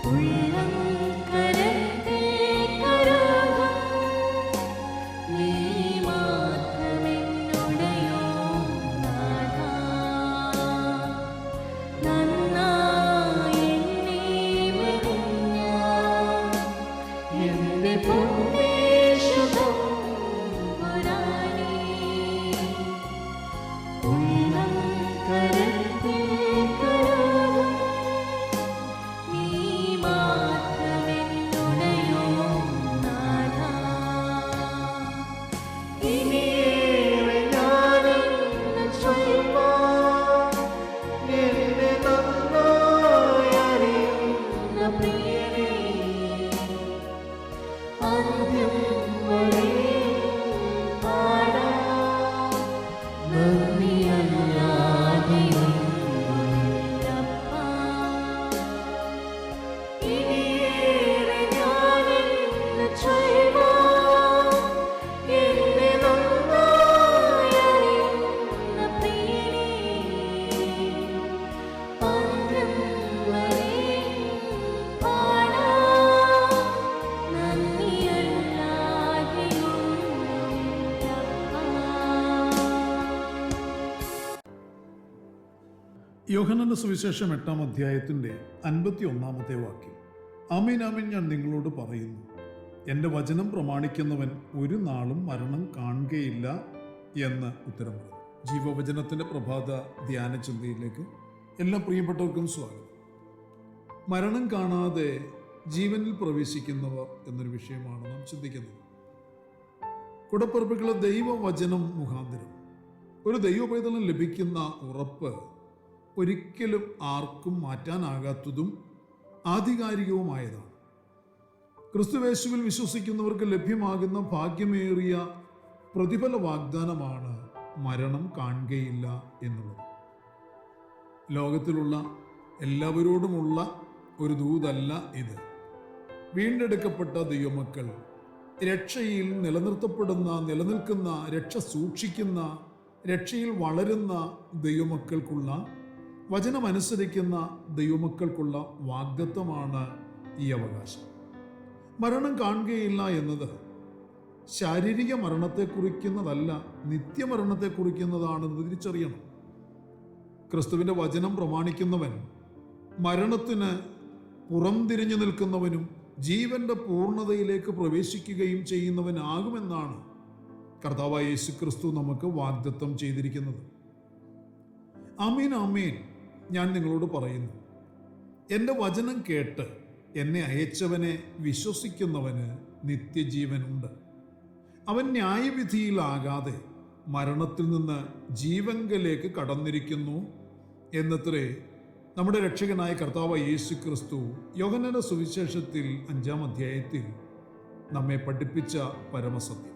ഉള്ളം കരത്തിൽ കരുതും നീ യോഹന്നാന്റെ സുവിശേഷം 8-ാം അധ്യായത്തിന്റെ 51-ാമത്തെ വാക്യം. ആമീൻ ആമീൻ ഞാൻ നിങ്ങളോട് പറയുന്നു, എൻ്റെ വചനം പ്രമാണിക്കുന്നവൻ ഒരു നാളും മരണം കാണുകയില്ല എന്ന് ഉത്തരം പറഞ്ഞു. ജീവവചനത്തിന്റെ പ്രഭാത ധ്യാന ചിന്തയിലേക്ക് എല്ലാ പ്രിയപ്പെട്ടവർക്കും സ്വാഗതം. മരണം കാണാതെ ജീവനിൽ പ്രവേശിക്കുന്നവർ എന്നൊരു വിഷയമാണ് നാം ചിന്തിക്കുന്നത്. കുടപ്പിറപ്പുകളെ ദൈവവചനം മുഖാന്തരം ഒരു ദൈവപൈതലിന് ലഭിക്കുന്ന ഉറപ്പ് ഒരിക്കലും ആർക്കും മാറ്റാനാകാത്തതും ആധികാരികവുമായതാണ്. ക്രിസ്തുയേശുവിൽ വിശ്വസിക്കുന്നവർക്ക് ലഭ്യമാകുന്ന ഭാഗ്യമേറിയ പ്രതിഫല വാഗ്ദാനമാണ് മരണം കാണുകയില്ല എന്നുള്ളത്. ലോകത്തിലുള്ള എല്ലാവരോടുമുള്ള ഒരു ദൂതല്ല ഇത്. വീണ്ടെടുക്കപ്പെട്ട ദൈവമക്കൾ, രക്ഷയിൽ നിലനിൽക്കുന്ന, രക്ഷ സൂക്ഷിക്കുന്ന, രക്ഷയിൽ വളരുന്ന ദൈവമക്കൾക്കുള്ള, വചനമനുസരിക്കുന്ന ദൈവമക്കൾക്കുള്ള വാഗ്ദത്തമാണ് ഈ അവകാശം. മരണം കാണുകയില്ല എന്നത് ശാരീരിക മരണത്തെ കുറിക്കുന്നതല്ല, നിത്യമരണത്തെ കുറിക്കുന്നതാണെന്ന് തിരിച്ചറിയണം. ക്രിസ്തുവിൻ്റെ വചനം പ്രമാണിക്കുന്നവൻ മരണത്തിന് പുറംതിരിഞ്ഞു നിൽക്കുന്നവനും ജീവന്റെ പൂർണ്ണതയിലേക്ക് പ്രവേശിക്കുകയും ചെയ്യുന്നവനാകുമെന്നാണ് കർത്താവായ യേശു ക്രിസ്തു നമുക്ക് വാഗ്ദത്തം ചെയ്തിരിക്കുന്നത്. ആമീൻ ആമീൻ ഞാൻ നിങ്ങളോട് പറയുന്നു, എൻ്റെ വചനം കേട്ട് എന്നെ അയച്ചവനെ വിശ്വസിക്കുന്നവന് നിത്യജീവനുണ്ട്. അവൻ ന്യായവിധിയിലാകാതെ മരണത്തിൽ നിന്ന് ജീവങ്കലേക്ക് കടന്നിരിക്കുന്നു എന്നത്രേ നമ്മുടെ രക്ഷകനായ കർത്താവായ യേശു ക്രിസ്തു യോഹന്നാന്റെ സുവിശേഷത്തിൽ 5-ാം അധ്യായത്തിൽ നമ്മെ പഠിപ്പിച്ച പരമസത്യം.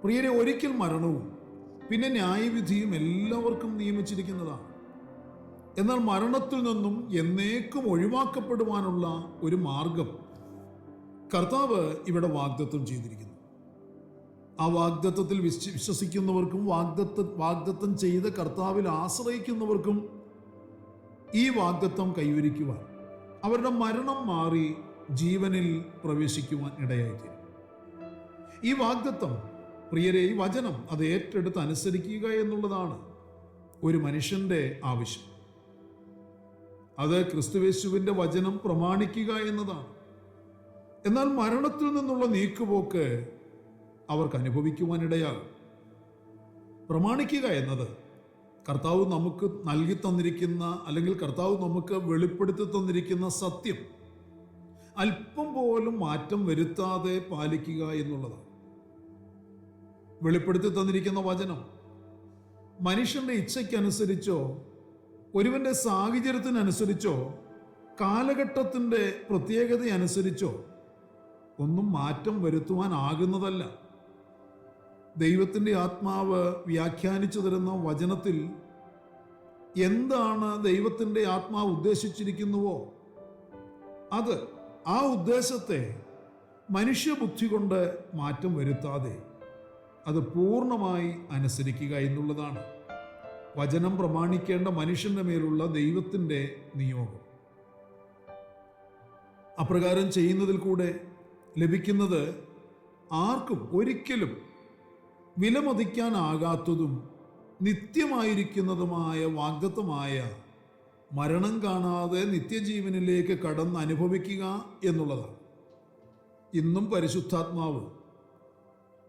പ്രിയരെ, ഒരിക്കൽ മരണവും പിന്നെ ന്യായവിധിയും എല്ലാവർക്കും നിയമിച്ചിരിക്കുന്നതാണ്. എന്നാൽ മരണത്തിൽ നിന്നും എന്നേക്കും ഒഴിവാക്കപ്പെടുവാനുള്ള ഒരു മാർഗം കർത്താവ് ഇവിടെ വാഗ്ദത്തം ചെയ്തിരിക്കുന്നു. ആ വാഗ്ദത്തത്തിൽ വിശ്വസിക്കുന്നവർക്കും വാഗ്ദത്തം ചെയ്ത കർത്താവിൽ ആശ്രയിക്കുന്നവർക്കും ഈ വാഗ്ദത്തം കൈവരിക്കുവാൻ, അവരുടെ മരണം മാറി ജീവനിൽ പ്രവേശിക്കുവാൻ ഇടയായിത്തീരും. ഈ വാഗ്ദത്തം, പ്രിയരെ, ഈ വചനം അത് ഏറ്റെടുത്ത് അനുസരിക്കുക എന്നുള്ളതാണ് ഒരു മനുഷ്യന്റെ ആവശ്യം. അത് ക്രിസ്തുയേശുവിൻ്റെ വചനം പ്രമാണിക്കുക എന്നതാണ്. എന്നാൽ മരണത്തിൽ നിന്നുള്ള നീക്കുപോക്ക് അവർക്ക് അനുഭവിക്കുവാനിടയാകും. പ്രമാണിക്കുക എന്നത് കർത്താവ് നമുക്ക് നൽകി തന്നിരിക്കുന്ന, അല്ലെങ്കിൽ കർത്താവ് നമുക്ക് വെളിപ്പെടുത്തി തന്നിരിക്കുന്ന സത്യം അല്പം പോലും മാറ്റം വരുത്താതെ പാലിക്കുക എന്നുള്ളതാണ്. വെളിപ്പെടുത്തി തന്നിരിക്കുന്ന വചനം മനുഷ്യന്റെ ഇച്ഛയ്ക്കനുസരിച്ചോ, ഒരുവന്റെ സാഹചര്യത്തിനനുസരിച്ചോ, കാലഘട്ടത്തിൻ്റെ പ്രത്യേകതയനുസരിച്ചോ ഒന്നും മാറ്റം വരുത്തുവാനാകുന്നതല്ല. ദൈവത്തിൻ്റെ ആത്മാവ് വ്യാഖ്യാനിച്ചു തരുന്ന വചനത്തിൽ എന്താണ് ദൈവത്തിൻ്റെ ആത്മാവ് ഉദ്ദേശിച്ചിരിക്കുന്നുവോ അത്, ആ ഉദ്ദേശത്തെ മനുഷ്യബുദ്ധി കൊണ്ട് മാറ്റം വരുത്താതെ അത് പൂർണ്ണമായി അനുസരിക്കുക എന്നുള്ളതാണ് വചനം പ്രമാണിക്കേണ്ട മനുഷ്യന്റെ മേലുള്ള ദൈവത്തിൻ്റെ നിയോഗം. അപ്രകാരം ചെയ്യുന്നതിൽ കൂടെ ലഭിക്കുന്നത് ആർക്കും ഒരിക്കലും വിലമതിക്കാനാകാത്തതും നിത്യമായിരിക്കുന്നതുമായ വാഗ്ദത്തമായ മരണം കാണാതെ നിത്യജീവനിലേക്ക് കടന്ന് അനുഭവിക്കുക എന്നുള്ളതാണ്. ഇന്നും പരിശുദ്ധാത്മാവ്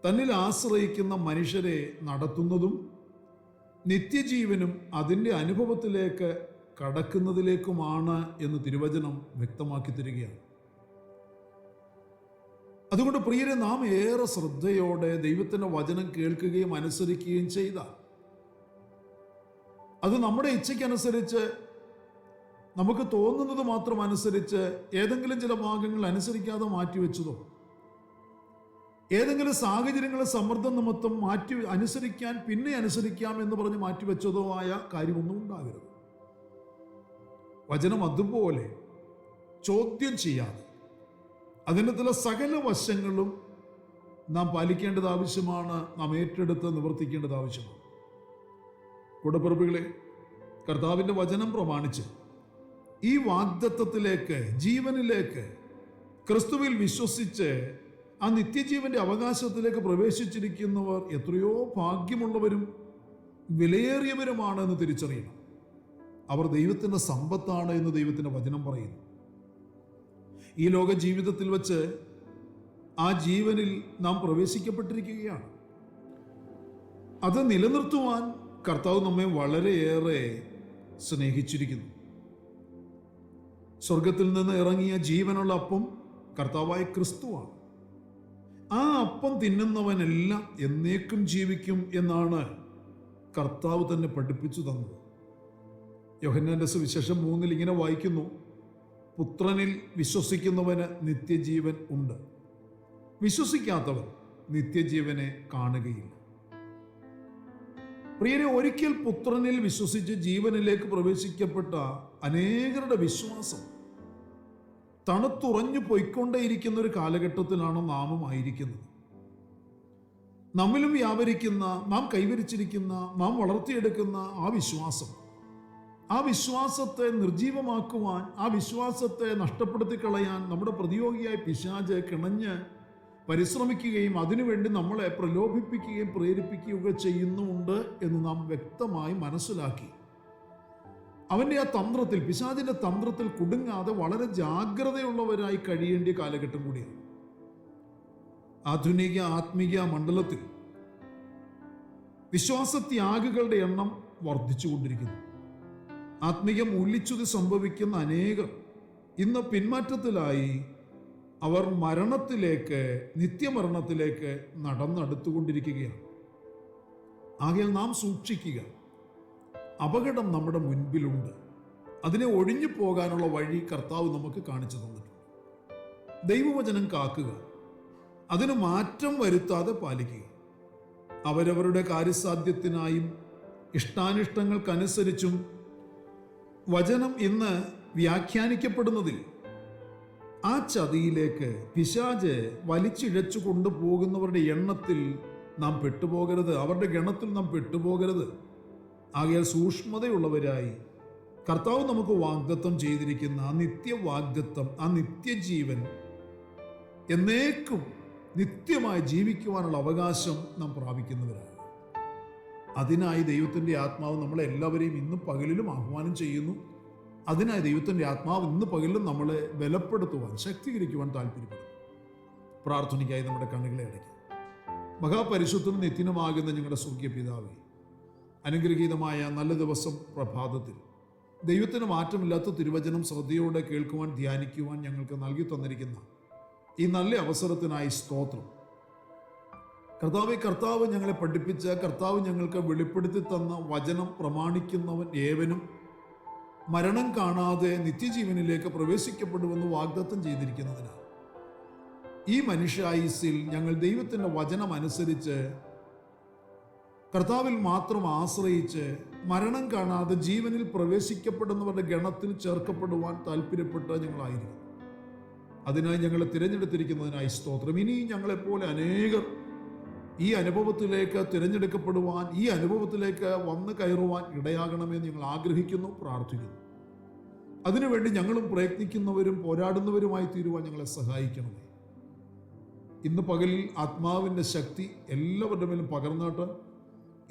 തന്നിൽ ആശ്രയിക്കുന്ന മനുഷ്യരെ നടത്തുന്നതും നിത്യജീവനും അതിൻ്റെ അനുഭവത്തിലേക്ക് കടക്കുന്നതിലേക്കുമാണ് എന്ന് തിരുവചനം വ്യക്തമാക്കി തരികയാണ്. അതുകൊണ്ട് പ്രിയരെ, നാം ഏറെ ശ്രദ്ധയോടെ ദൈവത്തിൻ്റെ വചനം കേൾക്കുകയും അനുസരിക്കുകയും ചെയ്താൽ അത് നമ്മുടെ ഇച്ഛയ്ക്കനുസരിച്ച്, നമുക്ക് തോന്നുന്നത് മാത്രം അനുസരിച്ച്, ഏതെങ്കിലും ചില ഭാഗങ്ങൾ അനുസരിക്കാതെ മാറ്റിവെച്ചതോ, ഏതെങ്കിലും സാഹചര്യങ്ങളെ സമ്മർദ്ദം നിമിത്തം അനുസരിക്കാം എന്ന് പറഞ്ഞ് മാറ്റിവെച്ചതോ ആയ കാര്യമൊന്നും ഉണ്ടാകരുത്. വചനം അതുപോലെ ചോദ്യം ചെയ്യാതെ അതിൻ്റെ ചില സകല വശങ്ങളും നാം പാലിക്കേണ്ടത് ആവശ്യമാണ്, നാം ഏറ്റെടുത്ത് നിവർത്തിക്കേണ്ടത് ആവശ്യമാണ്. കൂടപ്പിറപ്പുകളെ, കർത്താവിൻ്റെ വചനം പ്രമാണിച്ച് ഈ വാഗ്ദത്തത്തിലേക്ക്, ജീവനിലേക്ക് ക്രിസ്തുവിൽ വിശ്വസിച്ച് ആ നിത്യജീവന്റെ അവകാശത്തിലേക്ക് പ്രവേശിച്ചിരിക്കുന്നവർ എത്രയോ ഭാഗ്യമുള്ളവരും വിലയേറിയവരുമാണെന്ന് തിരിച്ചറിയണം. അവർ ദൈവത്തിൻ്റെ സമ്പത്താണ് എന്ന് ദൈവത്തിൻ്റെ വചനം പറയുന്നു. ഈ ലോക ജീവിതത്തിൽ വച്ച് ആ ജീവനിൽ നാം പ്രവേശിക്കപ്പെട്ടിരിക്കുകയാണ്. അത് നിലനിർത്തുവാൻ കർത്താവ് നമ്മെ വളരെയേറെ സ്നേഹിച്ചിരിക്കുന്നു. സ്വർഗത്തിൽ നിന്ന് ഇറങ്ങിയ ജീവനുള്ള അപ്പം കർത്താവായ ക്രിസ്തുവാണ്. ആ അപ്പം തിന്നുന്നവനെല്ലാം എന്നേക്കും ജീവിക്കും എന്നാണ് കർത്താവ് തന്നെ പഠിപ്പിച്ചു തന്നത്. യോഹന്നാന്റെ സുവിശേഷം 3 ഇങ്ങനെ വായിക്കുന്നു: പുത്രനിൽ വിശ്വസിക്കുന്നവന് നിത്യജീവൻ ഉണ്ട്, വിശ്വസിക്കാത്തവൻ നിത്യജീവനെ കാണുകയില്ല. പ്രിയരെ, ഒരിക്കൽ പുത്രനിൽ വിശ്വസിച്ച് ജീവനിലേക്ക് പ്രവേശിക്കപ്പെട്ട അനേകരുടെ വിശ്വാസം തണുത്തുറഞ്ഞു പോയിക്കൊണ്ടേയിരിക്കുന്ന ഒരു കാലഘട്ടത്തിലാണ് നാമും ആയിരിക്കുന്നത്. നമ്മിലും വ്യാപരിക്കുന്ന, നാം കൈവരിച്ചിരിക്കുന്ന, നാം വളർത്തിയെടുക്കുന്ന ആ വിശ്വാസത്തെ നിർജീവമാക്കുവാൻ, ആ വിശ്വാസത്തെ നഷ്ടപ്പെടുത്തി കളയാൻ നമ്മുടെ പ്രതിയോഗിയായ പിശാച് കിണഞ്ഞ് പരിശ്രമിക്കുകയും അതിനുവേണ്ടി നമ്മളെ പ്രലോഭിപ്പിക്കുകയും പ്രേരിപ്പിക്കുകയും ചെയ്യുന്നുണ്ട് എന്ന് നാം വ്യക്തമായി മനസ്സിലാക്കി അവൻ്റെ ആ തന്ത്രത്തിൽ, പിശാചിന്റെ തന്ത്രത്തിൽ കുടുങ്ങാതെ വളരെ ജാഗ്രതയുള്ളവരായി കഴിയേണ്ട കാലഘട്ടം കൂടിയാണ്. ആധുനിക ആത്മീയ മണ്ഡലത്തിൽ വിശ്വാസത്യാഗികളുടെ എണ്ണം വർദ്ധിച്ചുകൊണ്ടിരിക്കുന്നു. ആത്മീയ മൂല്യച്യുതി സംഭവിക്കുന്ന അനേകർ ഇന്ന് പിന്മാറ്റത്തിലായി അവർ മരണത്തിലേക്ക്, നിത്യമരണത്തിലേക്ക് നടന്നെടുത്തുകൊണ്ടിരിക്കുകയാണ്. ആകയാൽ നാം സൂക്ഷിക്കുക. അപകടം നമ്മുടെ മുൻപിലുണ്ട്. അതിനെ ഒഴിഞ്ഞു പോകാനുള്ള വഴി കർത്താവ് നമുക്ക് കാണിച്ചു തന്നിട്ടുണ്ട്. ദൈവവചനം കാക്കുക, അതിന് മാറ്റം വരുത്താതെ പാലിക്കുക. അവരവരുടെ കാര്യസാധ്യത്തിനായും ഇഷ്ടാനിഷ്ടങ്ങൾക്കനുസരിച്ചും വചനം ഇന്ന് വ്യാഖ്യാനിക്കപ്പെടുന്നതിൽ ആ ചതിയിലേക്ക് പിശാച് വലിച്ചിഴച്ചു കൊണ്ടുപോകുന്നവരുടെ എണ്ണത്തിൽ നാം പെട്ടുപോകരുത്, അവരുടെ ഗണത്തിൽ നാം പെട്ടുപോകരുത്. ആകയാൽ സൂക്ഷ്മതയുള്ളവരായി കർത്താവ് നമുക്ക് വാഗ്ദത്തം ചെയ്തിരിക്കുന്ന ആ നിത്യവാഗ്ദത്തം, ആ നിത്യജീവൻ, എന്നേക്കും നിത്യമായി ജീവിക്കുവാനുള്ള അവകാശം നാം പ്രാപിക്കുന്നവരാണ്. അതിനായി ദൈവത്തിൻ്റെ ആത്മാവ് നമ്മളെല്ലാവരെയും ഇന്നും പകലിലും ആഹ്വാനം ചെയ്യുന്നു. അതിനായി ദൈവത്തിൻ്റെ ആത്മാവ് ഇന്ന് പകലിലും നമ്മളെ ബലപ്പെടുത്തുവാൻ, ശക്തീകരിക്കുവാൻ താല്പര്യപ്പെടുന്നു. പ്രാർത്ഥനയ്ക്കായി നമ്മുടെ കണ്ണുകളെ അടയ്ക്കാം. മഹാപരിശുദ്ധനും നിത്യനുമാകുന്ന ഞങ്ങളുടെ സ്വർഗീയ പിതാവേ, അനുഗ്രഹീതമായ നല്ല ദിവസം പ്രഭാതത്തിൽ ദൈവത്തിന് മാറ്റമില്ലാത്ത തിരുവചനം ശ്രദ്ധയോടെ കേൾക്കുവാൻ, ധ്യാനിക്കുവാൻ ഞങ്ങൾക്ക് നൽകി തന്നിരിക്കുന്ന ഈ നല്ല അവസരത്തിനായി സ്തോത്രം. കർത്താവ് ഞങ്ങളെ പഠിപ്പിച്ച, കർത്താവ് ഞങ്ങൾക്ക് വെളിപ്പെടുത്തി തന്ന വചനം പ്രമാണിക്കുന്നവൻ ഏവനും മരണം കാണാതെ നിത്യജീവനിലേക്ക് പ്രവേശിക്കപ്പെടുമെന്ന് വാഗ്ദത്തം ചെയ്തിരിക്കുന്നതിനാൽ ഈ മനുഷ്യായുസ്സിൽ ഞങ്ങൾ ദൈവത്തിൻ്റെ വചനം അനുസരിച്ച് കർത്താവിൽ മാത്രം ആശ്രയിച്ച് മരണം കാണാതെ ജീവനിൽ പ്രവേശിക്കപ്പെടുന്നവരുടെ ഗണത്തിൽ ചേർക്കപ്പെടുവാൻ താല്പര്യപ്പെട്ട ഞങ്ങളായിരിക്കും. അതിനായി ഞങ്ങളെ തിരഞ്ഞെടുത്തിരിക്കുന്നതിനായി സ്തോത്രം. ഇനി ഞങ്ങളെപ്പോലെ അനേകർ ഈ അനുഭവത്തിലേക്ക് തിരഞ്ഞെടുക്കപ്പെടുവാൻ, ഈ അനുഭവത്തിലേക്ക് വന്നു കയറുവാൻ ഇടയാകണമെന്ന് ഞങ്ങൾ ആഗ്രഹിക്കുന്നു, പ്രാർത്ഥിക്കുന്നു. അതിനുവേണ്ടി ഞങ്ങളും പ്രയത്നിക്കുന്നവരും പോരാടുന്നവരുമായി തീരുവാൻ ഞങ്ങളെ സഹായിക്കണമേ. ഇന്ന് പകലിൽ ആത്മാവിൻ്റെ ശക്തി എല്ലാവരുടെ മേലും പകർന്നാട്ട്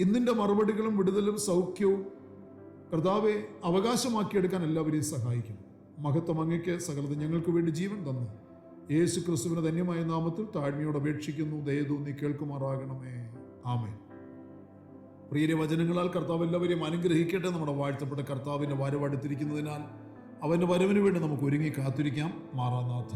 ഇന്നിൻ്റെ മറുപടികളും വിടുതലും സൗഖ്യവും കർത്താവെ അവകാശമാക്കിയെടുക്കാൻ എല്ലാവരെയും സഹായിക്കണം. മഹത്വം അങ്ങയ്ക്ക്, സകലത ഞങ്ങൾക്ക് വേണ്ടി ജീവൻ തന്നു യേശു ക്രിസ്തുവിന്റെ ധന്യമായ നാമത്തിൽ താഴ്മയോട് അപേക്ഷിക്കുന്നു. ദയതോന്നി കേൾക്കുമാറാകണമേ. ആമേൻ. പ്രിയ വചനങ്ങളാൽ കർത്താവ് എല്ലാവരെയും അനുഗ്രഹിക്കട്ടെ. നമ്മുടെ വാഴ്ത്തപ്പെട്ട കർത്താവിൻ്റെ വരവടുത്തിരിക്കുന്നതിനാൽ അവൻ്റെ വരവിന് വേണ്ടി നമുക്ക് ഒരുങ്ങി കാത്തിരിക്കാം. മാറാനാഥ.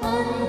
On